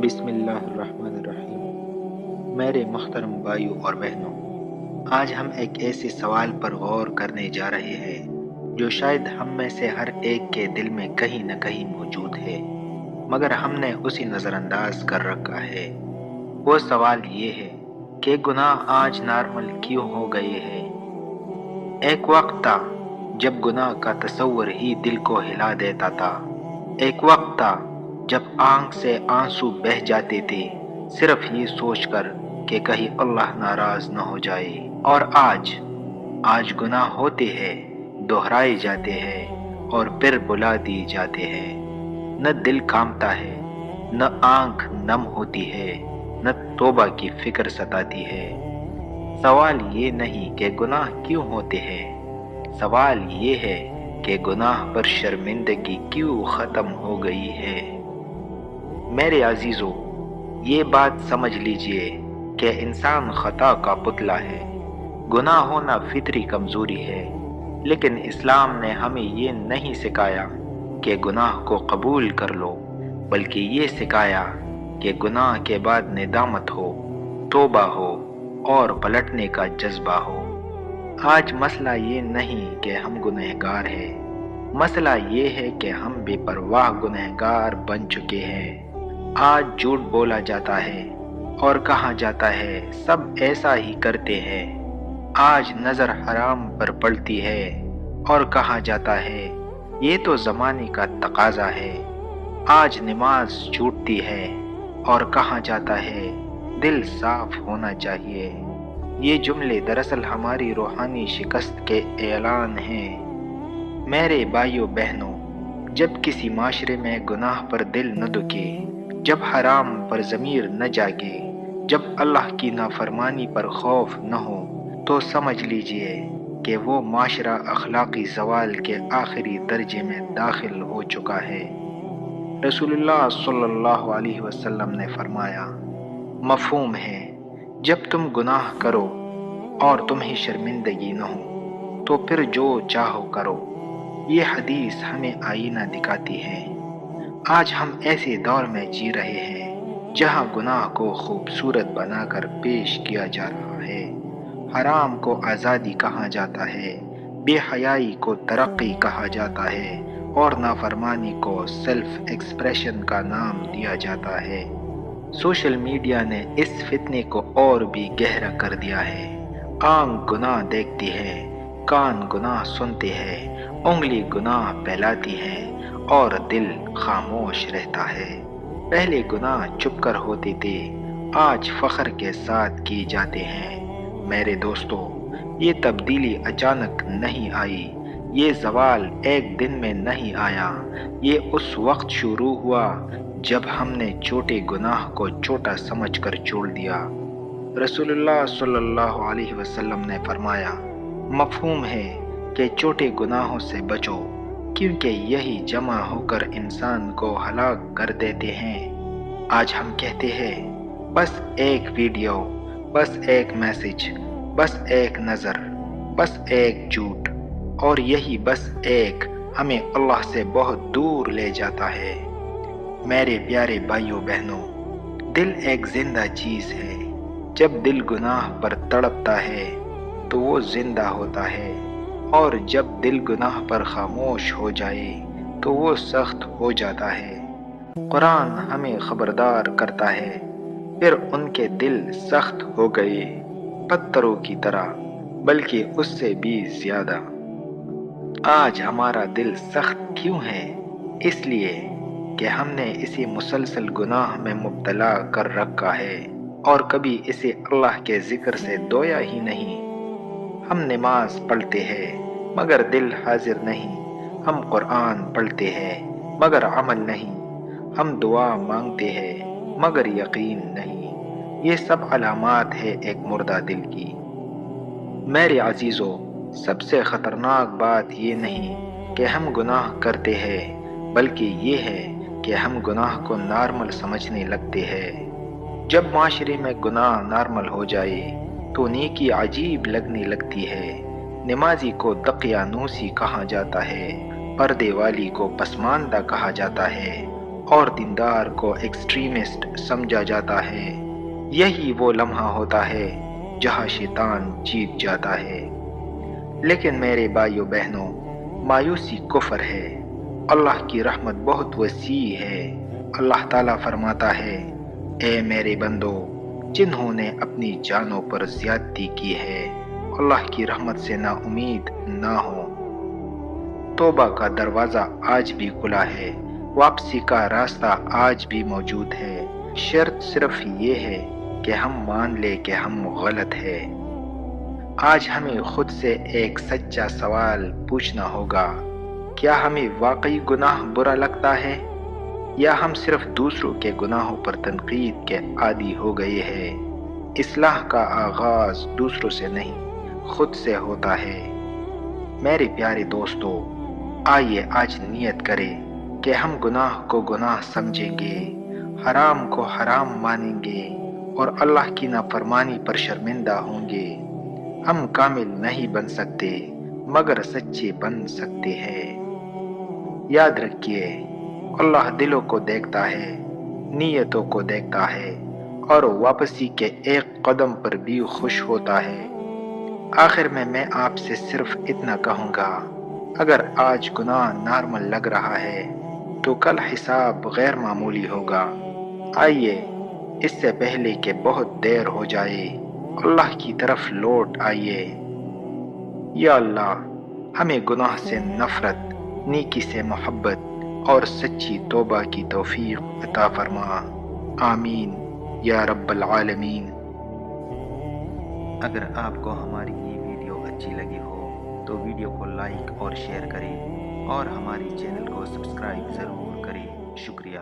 بسم اللہ الرحمن الرحیم۔ میرے محترم بھائیوں اور بہنوں، آج ہم ایک ایسے سوال پر غور کرنے جا رہے ہیں جو شاید ہم میں سے ہر ایک کے دل میں کہیں نہ کہیں موجود ہے، مگر ہم نے اسے نظر انداز کر رکھا ہے۔ وہ سوال یہ ہے کہ گناہ آج نارمل کیوں ہو گئے ہیں؟ ایک وقت تھا جب گناہ کا تصور ہی دل کو ہلا دیتا تھا۔ ایک وقت تھا جب آنکھ سے آنسو بہہ جاتے تھے صرف یہ سوچ کر کہ کہیں اللہ ناراض نہ ہو جائے۔ اور آج گناہ ہوتے ہیں، دہرائے جاتے ہیں اور پھر بلا دیے جاتے ہیں۔ نہ دل کامتا ہے، نہ آنکھ نم ہوتی ہے، نہ توبہ کی فکر ستاتی ہے۔ سوال یہ نہیں کہ گناہ کیوں ہوتے ہیں، سوال یہ ہے کہ گناہ پر شرمندگی کیوں ختم ہو گئی ہے۔ میرے عزیزو، یہ بات سمجھ لیجئے کہ انسان خطا کا پتلا ہے۔ گناہ ہونا فطری کمزوری ہے، لیکن اسلام نے ہمیں یہ نہیں سکھایا کہ گناہ کو قبول کر لو، بلکہ یہ سکھایا کہ گناہ کے بعد ندامت ہو، توبہ ہو اور پلٹنے کا جذبہ ہو۔ آج مسئلہ یہ نہیں کہ ہم گنہگار ہیں، مسئلہ یہ ہے کہ ہم بے پرواہ گنہگار بن چکے ہیں۔ آج جھوٹ بولا جاتا ہے اور کہا جاتا ہے سب ایسا ہی کرتے ہیں۔ آج نظر حرام پر پڑتی ہے اور کہا جاتا ہے یہ تو زمانے کا تقاضا ہے۔ آج نماز چھوٹتی ہے اور کہا جاتا ہے دل صاف ہونا چاہیے۔ یہ جملے دراصل ہماری روحانی شکست کے اعلان ہیں۔ میرے بھائیوں بہنوں، جب کسی معاشرے میں گناہ پر دل نہ دکے، جب حرام پر ضمیر نہ جاگے، جب اللہ کی نافرمانی پر خوف نہ ہو، تو سمجھ لیجئے کہ وہ معاشرہ اخلاقی زوال کے آخری درجے میں داخل ہو چکا ہے۔ رسول اللہ صلی اللہ علیہ وسلم نے فرمایا، مفہوم ہے جب تم گناہ کرو اور تمہیں شرمندگی نہ ہو تو پھر جو چاہو کرو۔ یہ حدیث ہمیں آئینہ دکھاتی ہے۔ آج ہم ایسے دور میں جی رہے ہیں جہاں گناہ کو خوبصورت بنا کر پیش کیا جا رہا ہے۔ حرام کو آزادی کہا جاتا ہے، بے حیائی کو ترقی کہا جاتا ہے اور نافرمانی کو سیلف ایکسپریشن کا نام دیا جاتا ہے۔ سوشل میڈیا نے اس فتنے کو اور بھی گہرا کر دیا ہے۔ آنکھ گناہ دیکھتی ہے، کان گناہ سنتے ہیں، انگلی گناہ پھیلاتی ہے اور دل خاموش رہتا ہے۔ پہلے گناہ چھپ کر ہوتے تھے، آج فخر کے ساتھ کی جاتے ہیں۔ میرے دوستو، یہ تبدیلی اچانک نہیں آئی، یہ زوال ایک دن میں نہیں آیا۔ یہ اس وقت شروع ہوا جب ہم نے چھوٹے گناہ کو چھوٹا سمجھ کر چھوڑ دیا۔ رسول اللہ صلی اللہ علیہ وسلم نے فرمایا، مفہوم ہے کہ چھوٹے گناہوں سے بچو، کیونکہ یہی جمع ہو کر انسان کو ہلاک کر دیتے ہیں۔ آج ہم کہتے ہیں بس ایک ویڈیو، بس ایک میسج، بس ایک نظر، بس ایک جھوٹ، اور یہی بس ایک ہمیں اللہ سے بہت دور لے جاتا ہے۔ میرے پیارے بھائیوں بہنوں، دل ایک زندہ چیز ہے۔ جب دل گناہ پر تڑپتا ہے تو وہ زندہ ہوتا ہے، اور جب دل گناہ پر خاموش ہو جائے تو وہ سخت ہو جاتا ہے۔ قرآن ہمیں خبردار کرتا ہے، پھر ان کے دل سخت ہو گئے پتھروں کی طرح، بلکہ اس سے بھی زیادہ۔ آج ہمارا دل سخت کیوں ہے؟ اس لیے کہ ہم نے اسے مسلسل گناہ میں مبتلا کر رکھا ہے اور کبھی اسے اللہ کے ذکر سے دھویا ہی نہیں۔ ہم نماز پڑھتے ہیں مگر دل حاضر نہیں، ہم قرآن پڑھتے ہیں مگر عمل نہیں، ہم دعا مانگتے ہیں مگر یقین نہیں۔ یہ سب علامات ہے ایک مردہ دل کی۔ میرے عزیزو، سب سے خطرناک بات یہ نہیں کہ ہم گناہ کرتے ہیں، بلکہ یہ ہے کہ ہم گناہ کو نارمل سمجھنے لگتے ہیں۔ جب معاشرے میں گناہ نارمل ہو جائے تو نیکی عجیب لگنے لگتی ہے۔ نمازی کو دقیانوسی کہا جاتا ہے، پردے والی کو پسماندہ کہا جاتا ہے، اور دیندار کو ایکسٹریمسٹ سمجھا جاتا ہے، یہی وہ لمحہ ہوتا ہے جہاں شیطان جیت جاتا ہے۔ لیکن میرے بھائیو بہنوں، مایوسی کفر ہے۔ اللہ کی رحمت بہت وسیع ہے۔ اللہ تعالیٰ فرماتا ہے، اے میرے بندو، جنہوں نے اپنی جانوں پر زیادتی کی ہے، اللہ کی رحمت سے نا امید نہ ہو۔ توبہ کا دروازہ آج بھی کھلا ہے، واپسی کا راستہ آج بھی موجود ہے۔ شرط صرف یہ ہے کہ ہم مان لیں کہ ہم غلط ہیں۔ آج ہمیں خود سے ایک سچا سوال پوچھنا ہوگا، کیا ہمیں واقعی گناہ برا لگتا ہے، یا ہم صرف دوسروں کے گناہوں پر تنقید کے عادی ہو گئے ہیں؟ اصلاح کا آغاز دوسروں سے نہیں، خود سے ہوتا ہے۔ میرے پیارے دوستو، آئیے آج نیت کریں کہ ہم گناہ کو گناہ سمجھیں گے، حرام کو حرام مانیں گے، اور اللہ کی نافرمانی پر شرمندہ ہوں گے۔ ہم کامل نہیں بن سکتے، مگر سچے بن سکتے ہیں۔ یاد رکھیے، اللہ دلوں کو دیکھتا ہے، نیتوں کو دیکھتا ہے، اور واپسی کے ایک قدم پر بھی خوش ہوتا ہے۔ آخر میں آپ سے صرف اتنا کہوں گا، اگر آج گناہ نارمل لگ رہا ہے تو کل حساب غیر معمولی ہوگا۔ آئیے، اس سے پہلے کہ بہت دیر ہو جائے، اللہ کی طرف لوٹ آئیے۔ یا اللہ، ہمیں گناہ سے نفرت، نیکی سے محبت اور سچی توبہ کی توفیق عطا فرما۔ آمین یا رب العالمین۔ اگر آپ کو ہماری یہ ویڈیو اچھی لگی ہو تو ویڈیو کو لائک اور شیئر کریں، اور ہماری چینل کو سبسکرائب ضرور کریں۔ شکریہ۔